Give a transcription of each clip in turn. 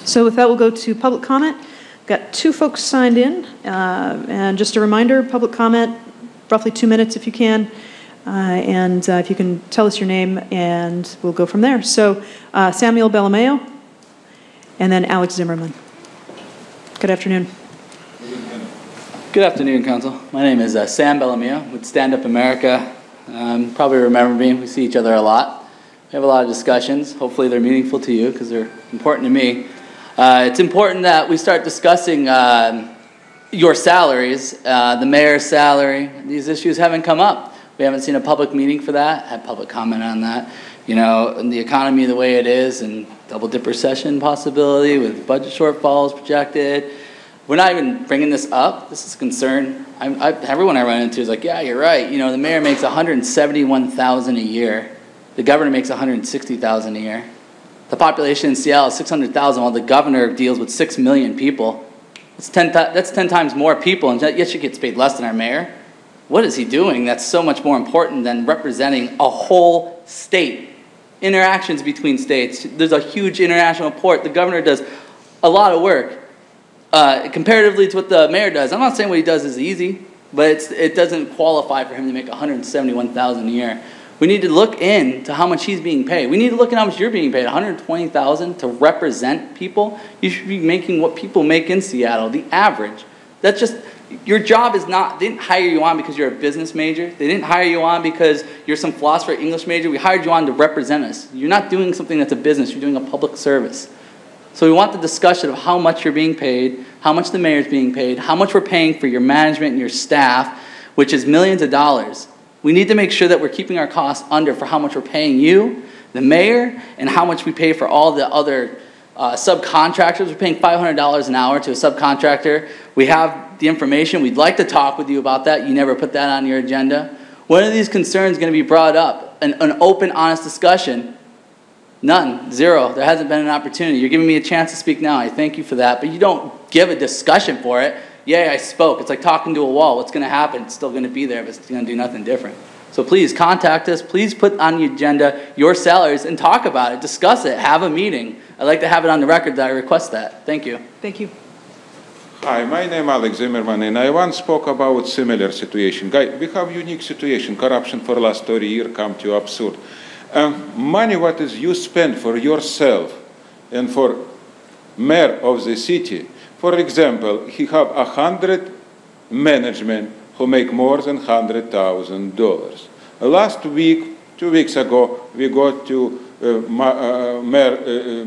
So with that, we'll go to public comment. Got 2 folks signed in, and just a reminder, public comment, roughly 2 minutes if you can, and if you can tell us your name, and we'll go from there. So Samuel Bellameo, and then Alex Zimmerman. Good afternoon. Good afternoon, Council. My name is Sam Bellameo with StandUP-America. Probably remember me. We see each other a lot. We have a lot of discussions. Hopefully they're meaningful to you because they're important to me. It's important that we start discussing your salaries, the mayor's salary. These issues haven't come up. We haven't seen a public meeting for that, had public comment on that. You know, and the economy the way it is, and double-dip recession possibility with budget shortfalls projected. We're not even bringing this up. This is a concern. Everyone I run into is like, yeah, you're right. You know, the mayor makes $171,000 a year. The governor makes $160,000 a year. The population in Seattle is 600,000, while the governor deals with 6 million people. That's 10 times more people, and yet she gets paid less than our mayor. What is he doing that's so much more important than representing a whole state? Interactions between states. There's a huge international port. The governor does a lot of work comparatively to what the mayor does. I'm not saying what he does is easy, but it doesn't qualify for him to make $171,000 a year. We need to look into how much he's being paid. We need to look at how much you're being paid. $120,000 to represent people. You should be making what people make in Seattle, the average. That's just, your job is not, they didn't hire you on because you're a business major. They didn't hire you on because you're some philosopher English major. We hired you on to represent us. You're not doing something that's a business. You're doing a public service. So we want the discussion of how much you're being paid, how much the mayor's being paid, how much we're paying for your management and your staff, which is millions of dollars. We need to make sure that we're keeping our costs under for how much we're paying you, the mayor, and how much we pay for all the other subcontractors. We're paying $500 an hour to a subcontractor. We have the information. We'd like to talk with you about that. You never put that on your agenda. When are these concerns going to be brought up? An open, honest discussion? None. Zero. There hasn't been an opportunity. You're giving me a chance to speak now. I thank you for that. But you don't give a discussion for it. Yay, I spoke. It's like talking to a wall. What's going to happen? It's still going to be there, but it's going to do nothing different. So please contact us. Please put on the agenda your salaries and talk about it. Discuss it. Have a meeting. I'd like to have it on the record that I request that. Thank you. Thank you. Hi, my name is Alex Zimmerman, and I once spoke about similar situation. Guys, we have unique situation. Corruption for the last 30 years come to absurd. Money what is you spend for yourself and for mayor of the city. For example, he have 100 management who make more than $100,000. Last week, 2 weeks ago, we got to mayor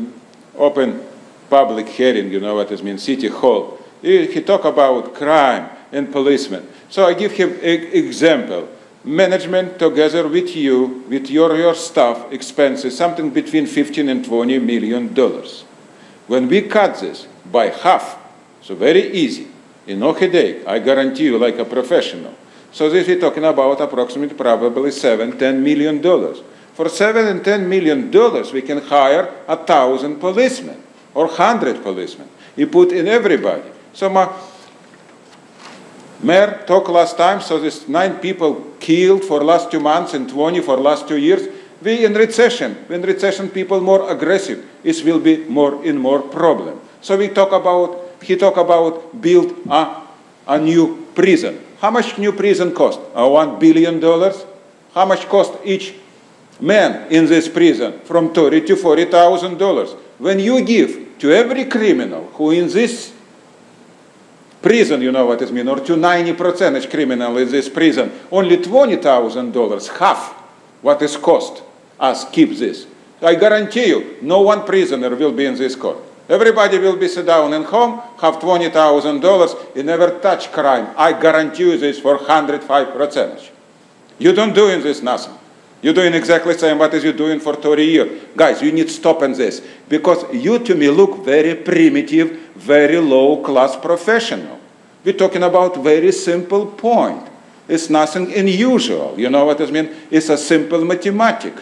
open public hearing, you know what it means, City Hall. He talk about crime and policemen. So I give him an example. Management together with you, with your staff expenses, something between $15 and $20 million. When we cut this by half, so very easy, no headache, I guarantee you like a professional. So this we're talking about approximately probably $7–10 million. For $7 and $10 million, we can hire 1,000 policemen or 100 policemen. You put in everybody. So mayor talked last time, so this 9 people killed for last 2 months and 20 for last 2 years. We in recession. When recession, people more aggressive. It will be more and more problem. So he talk about build a new prison. How much new prison cost? $1 billion. How much cost each man in this prison? From $30,000 to $40,000. When you give to every criminal who in this prison, you know what it means, or to 90% criminal in this prison, only $20,000, half what is cost us keep this. I guarantee you, no one prisoner will be in this court. Everybody will be sit down in home, have $20,000, and never touch crime. I guarantee you this for 105%. You don't doing this nothing. You're doing exactly the same what is you doing for 30 years. Guys, you need to stop in this. Because you to me look very primitive, very low-class professional. We're talking about very simple point. It's nothing unusual. You know what I mean? It's a simple mathematic.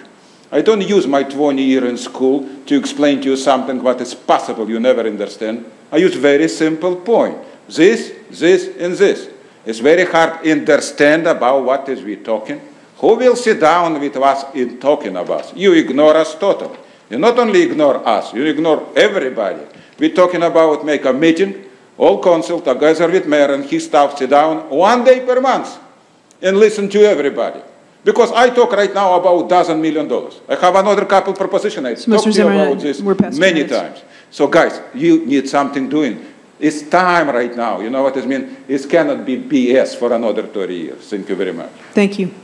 I don't use my 20 years in school to explain to you something what is possible you never understand. I use very simple point. This, and this. It's very hard to understand about what is we talking. Who will sit down with us in talking about? You ignore us totally. You not only ignore us, you ignore everybody. We're talking about make a meeting, all council together with mayor and his staff sit down 1 day per month and listen to everybody. Because I talk right now about $1 million. I have another couple proposition. I talked to you about this many times. So guys, you need something doing. It's time right now. You know what I mean? It cannot be BS for another 30 years. Thank you very much. Thank you.